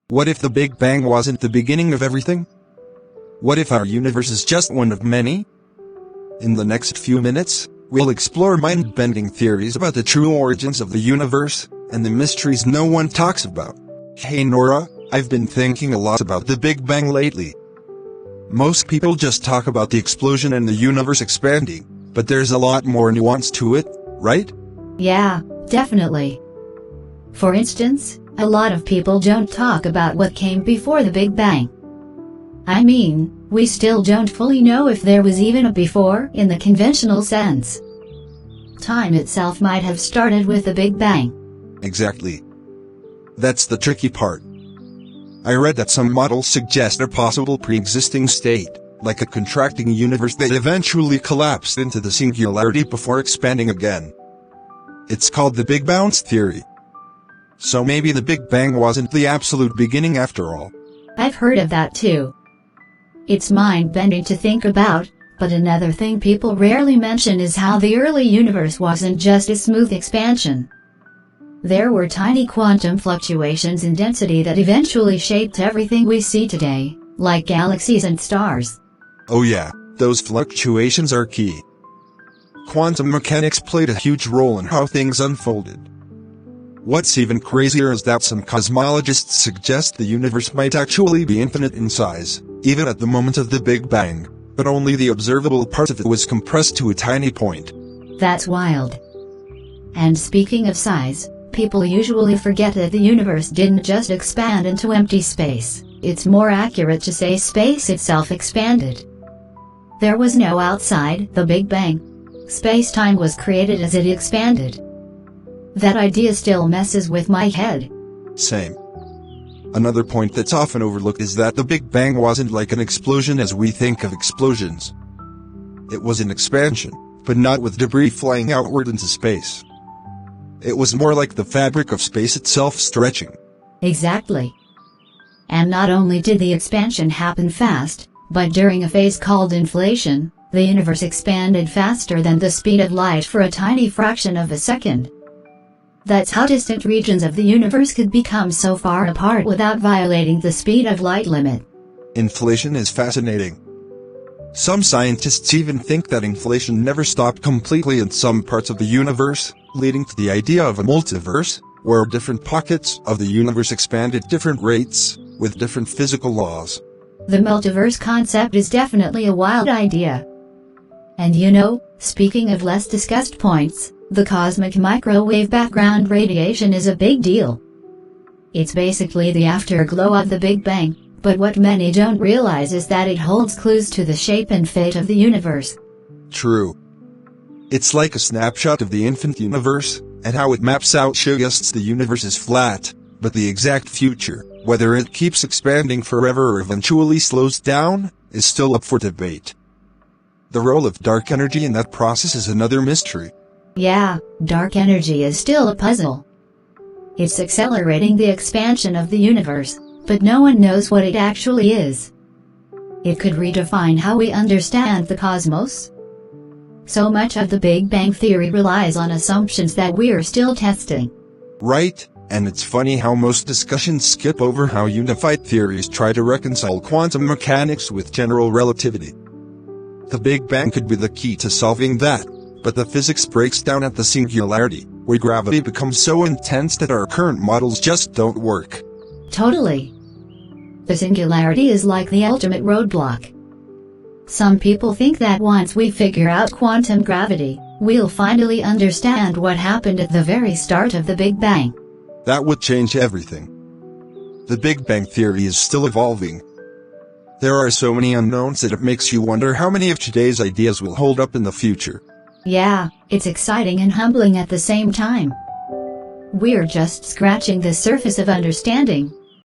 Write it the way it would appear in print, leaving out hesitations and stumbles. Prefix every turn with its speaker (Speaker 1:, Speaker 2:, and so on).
Speaker 1: What if the Big Bang wasn't the beginning of everything? What if our universe is just one of many? In the next few minutes, we'll explore mind-bending theories about the true origins of the universe, and the mysteries no one talks about. Hey Nora, I've been thinking a lot about the Big Bang lately. Most people just talk about the explosion and the universe expanding, but there's a lot more nuance to it, right?
Speaker 2: Yeah, definitely. For instance, a lot of people don't talk about what came before the Big Bang. I mean, we still don't fully know if there was even a before in the conventional sense. Time itself might have started with the Big Bang.
Speaker 1: Exactly. That's the tricky part. I read that some models suggest a possible pre-existing state, like a contracting universe that eventually collapsed into the singularity before expanding again. It's called the Big Bounce theory. So maybe the Big Bang wasn't the absolute beginning after all.
Speaker 2: I've heard of that too. It's mind-bending to think about, but another thing people rarely mention is how the early universe wasn't just a smooth expansion. There were tiny quantum fluctuations in density that eventually shaped everything we see today, like galaxies and stars.
Speaker 1: Oh yeah, those fluctuations are key. Quantum mechanics played a huge role in how things unfolded. What's even crazier is that some cosmologists suggest the universe might actually be infinite in size, even at the moment of the Big Bang, but only the observable part of it was compressed to a tiny point.
Speaker 2: That's wild. And speaking of size, people usually forget that the universe didn't just expand into empty space. It's more accurate to say space itself expanded. There was no outside the Big Bang. Space-time was created as it expanded. That idea still messes with my head.
Speaker 1: Same. Another point that's often overlooked is that the Big Bang wasn't like an explosion as we think of explosions. It was an expansion, but not with debris flying outward into space. It was more like the fabric of space itself stretching.
Speaker 2: Exactly. And not only did the expansion happen fast, but during a phase called inflation, the universe expanded faster than the speed of light for a tiny fraction of a second. That's how distant regions of the universe could become so far apart without violating the speed of light limit.
Speaker 1: Inflation is fascinating. Some scientists even think that inflation never stopped completely in some parts of the universe, leading to the idea of a multiverse, where different pockets of the universe expand at different rates, with different physical laws.
Speaker 2: The multiverse concept is definitely a wild idea. And you know, speaking of less discussed points, the cosmic microwave background radiation is a big deal. It's basically the afterglow of the Big Bang, but what many don't realize is that it holds clues to the shape and fate of the universe.
Speaker 1: True. It's like a snapshot of the infinite universe, and how it maps out suggests the universe is flat, but the exact future, whether it keeps expanding forever or eventually slows down, is still up for debate. The role of dark energy in that process is another mystery.
Speaker 2: Yeah, dark energy is still a puzzle. It's accelerating the expansion of the universe, but no one knows what it actually is. It could redefine how we understand the cosmos. So much of the Big Bang theory relies on assumptions that we're still testing.
Speaker 1: Right, and it's funny how most discussions skip over how unified theories try to reconcile quantum mechanics with general relativity. The Big Bang could be the key to solving that. But the physics breaks down at the singularity, where gravity becomes so intense that our current models just don't work.
Speaker 2: Totally. The singularity is like the ultimate roadblock. Some people think that once we figure out quantum gravity, we'll finally understand what happened at the very start of the Big Bang.
Speaker 1: That would change everything. The Big Bang theory is still evolving. There are so many unknowns that it makes you wonder how many of today's ideas will hold up in the future.
Speaker 2: Yeah, it's exciting and humbling at the same time. We're just scratching the surface of understanding.